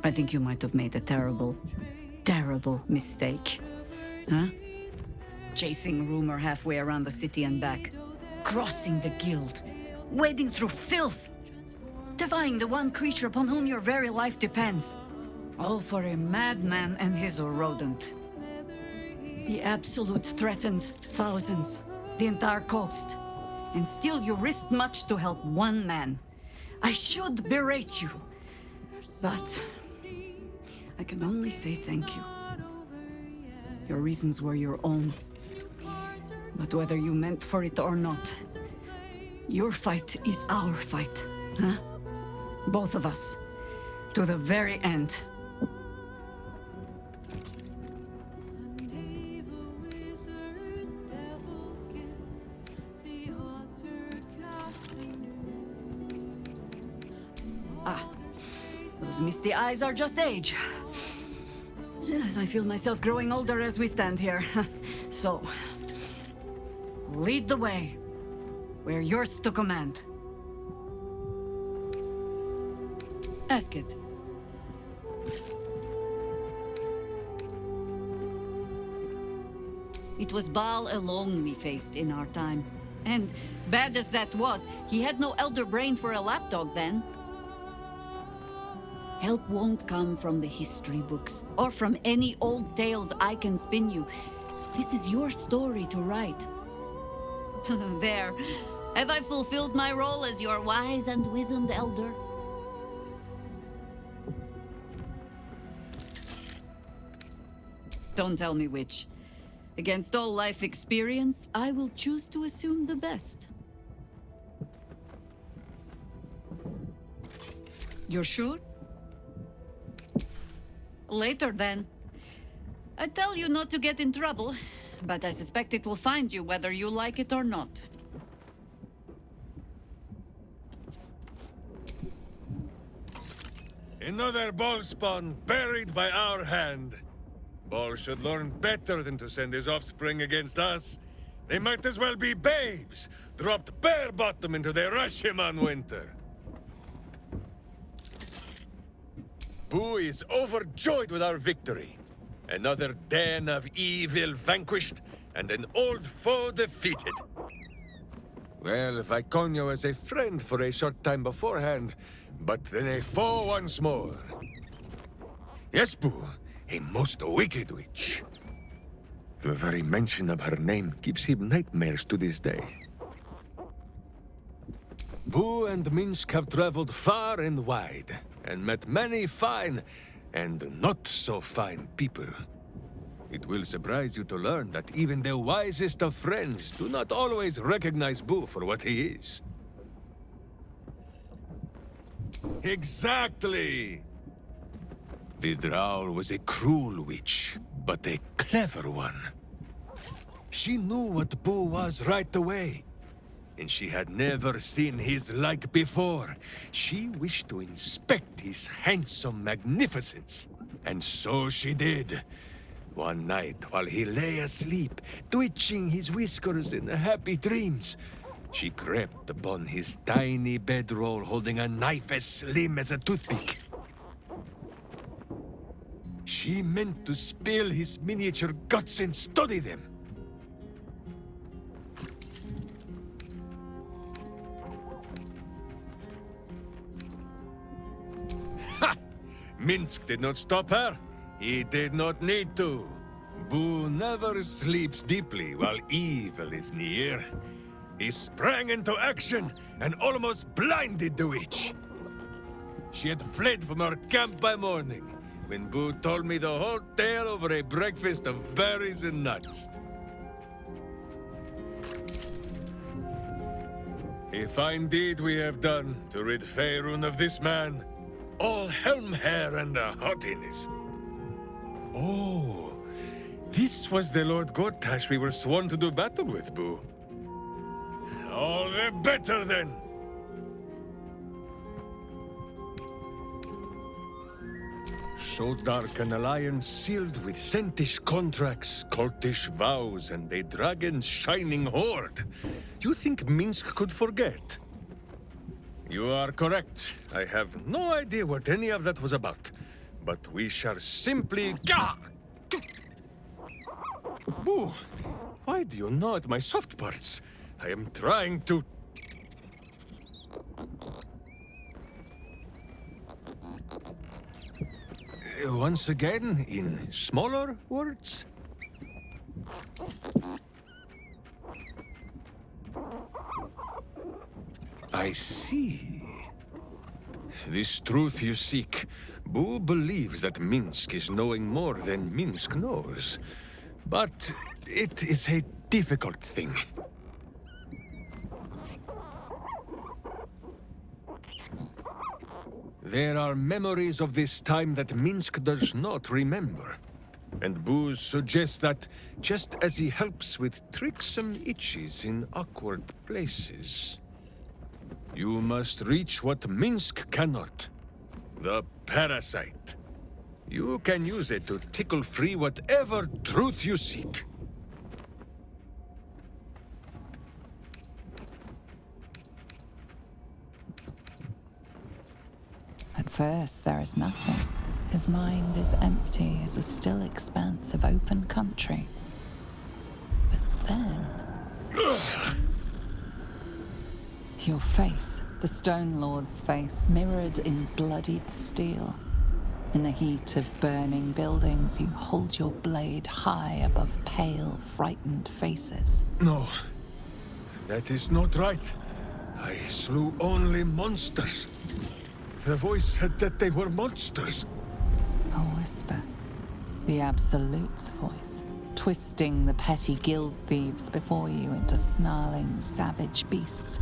I think you might have made a terrible, terrible mistake. Huh? Chasing rumor halfway around the city and back. Crossing the guild. Wading through filth. Defying the one creature upon whom your very life depends. All for a madman and his rodent. The Absolute threatens thousands, the entire coast. And still you risked much to help one man. I should berate you. But I can only say thank you. Your reasons were your own. But whether you meant for it or not, your fight is our fight, huh? Both of us. To the very end. Ah, those misty eyes are just age. Yes, I feel myself growing older as we stand here. So, lead the way. We're yours to command. Ask it. It was Baal alone we faced in our time. And bad as that was, he had no elder brain for a lapdog then. Help won't come from the history books, or from any old tales I can spin you. This is your story to write. There. Have I fulfilled my role as your wise and wizened elder? Don't tell me which. Against all life experience, I will choose to assume the best. You're sure? Later, then. I tell you not to get in trouble, but I suspect it will find you whether you like it or not. Another ball spawn buried by our hand. Ball should learn better than to send his offspring against us. They might as well be babes, dropped bare bottom into the Rashiman winter. Boo is overjoyed with our victory. Another den of evil vanquished, and an old foe defeated. Well, Viconio was a friend for a short time beforehand, but then a foe once more. Yes, Boo, a most wicked witch. The very mention of her name gives him nightmares to this day. Boo and Minsc have traveled far and wide, and met many fine and not so fine people. It will surprise you to learn that even the wisest of friends do not always recognize Boo for what he is. Exactly! The Drow was a cruel witch, but a clever one. She knew what Boo was right away, and she had never seen his like before. She wished to inspect his handsome magnificence, and so she did. One night, while he lay asleep, twitching his whiskers in happy dreams, she crept upon his tiny bedroll holding a knife as slim as a toothpick. She meant to spill his miniature guts and study them. Ha! Minsc did not stop her. He did not need to. Boo never sleeps deeply while evil is near. He sprang into action and almost blinded the witch. She had fled from our camp by morning, when Boo told me the whole tale over a breakfast of berries and nuts. A fine deed we have done to rid Faerûn of this man. All helm hair and haughtiness. Oh, this was the Lord Gortash we were sworn to do battle with, Boo. All the better, then! So dark an alliance sealed with Sentish contracts, cultish vows, and a dragon's shining hoard. You think Minsc could forget? You are correct. I have no idea what any of that was about. but we shall simply... Gah! Boo! Why do you gnaw at my soft parts? I am trying to... Once again, in smaller words? I see. This truth you seek, Boo believes that Minsc is knowing more than Minsc knows. But it is a difficult thing. There are memories of this time that Minsc does not remember. And Boo suggests that, just as he helps with tricksome itches in awkward places, you must reach what Minsc cannot. The parasite. You can use it to tickle free whatever truth you seek. At first, there is nothing. His mind is empty as a still expanse of open country. But then... Your face, the Stone Lord's face, mirrored in bloodied steel. In the heat of burning buildings, you hold your blade high above pale, frightened faces. No, that is not right. I slew only monsters. The voice said that they were monsters. A whisper. The Absolute's voice, twisting the petty guild thieves before you into snarling, savage beasts,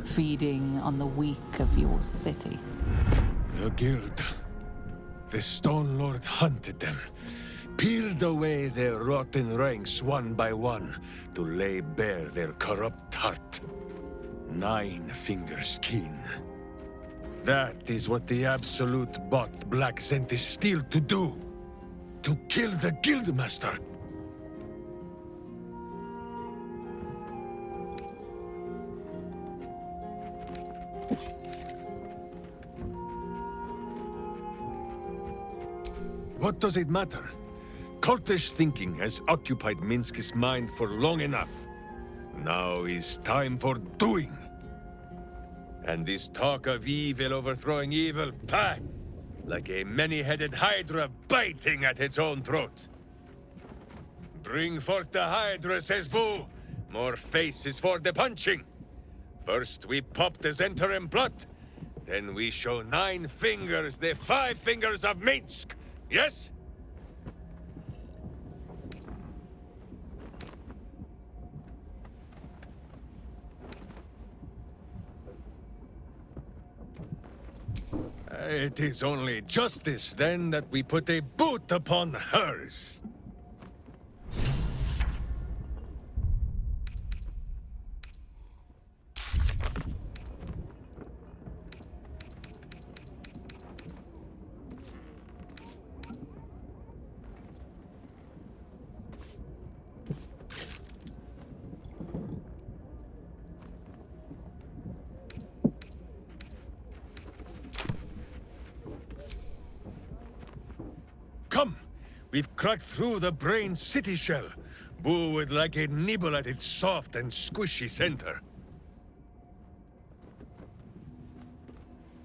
feeding on the weak of your city. The guild. The Stone Lord hunted them, peeled away their rotten ranks one by one to lay bare their corrupt heart. 9-finger skin. That is what the Absolute bought Black Sentis Steel to do. To kill the Guildmaster. What does it matter? Cultish thinking has occupied Minsc's mind for long enough. Now is time for doing. And this talk of evil overthrowing evil, pah! Like a many-headed hydra biting at its own throat. Bring forth the hydra, says Boo. More faces for the punching. First we pop the Zentarim plot, then we show 9 fingers, the 5 fingers of Minsc. Yes? It is only justice, then, that we put a boot upon hers. Come! We've cracked through the brain city shell. Boo would like a nibble at its soft and squishy center.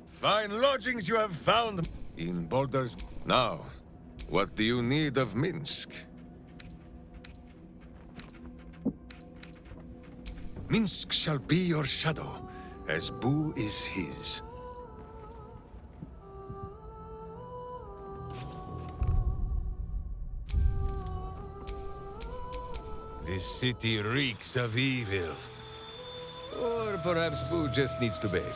Fine lodgings you have found in Baldur's... Now, what do you need of Minsc? Minsc shall be your shadow, as Boo is his. This city reeks of evil. Or perhaps Boo just needs to bathe.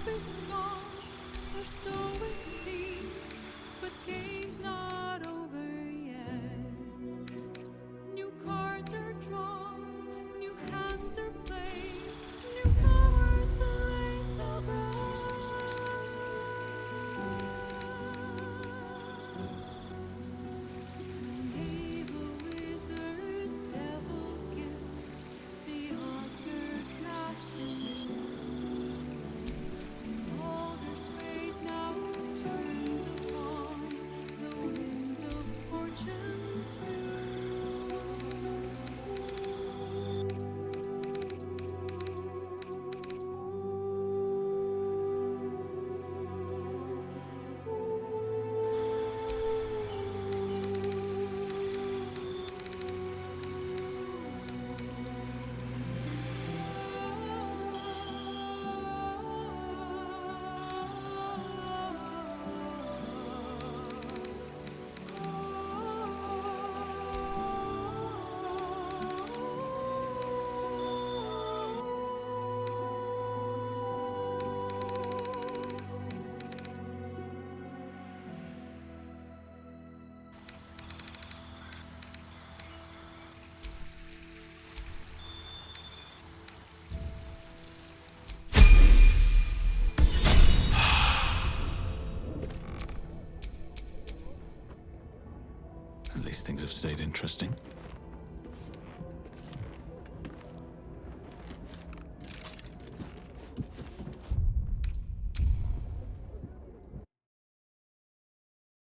is gone, or so it seems. But game's not over yet. New cards are drawn, new hands are played, newcomers play so bright. Evil wizard, devil gift, the odds are cast anew. Baldur's fate now turns upon the winds of fortune's At least things have stayed interesting.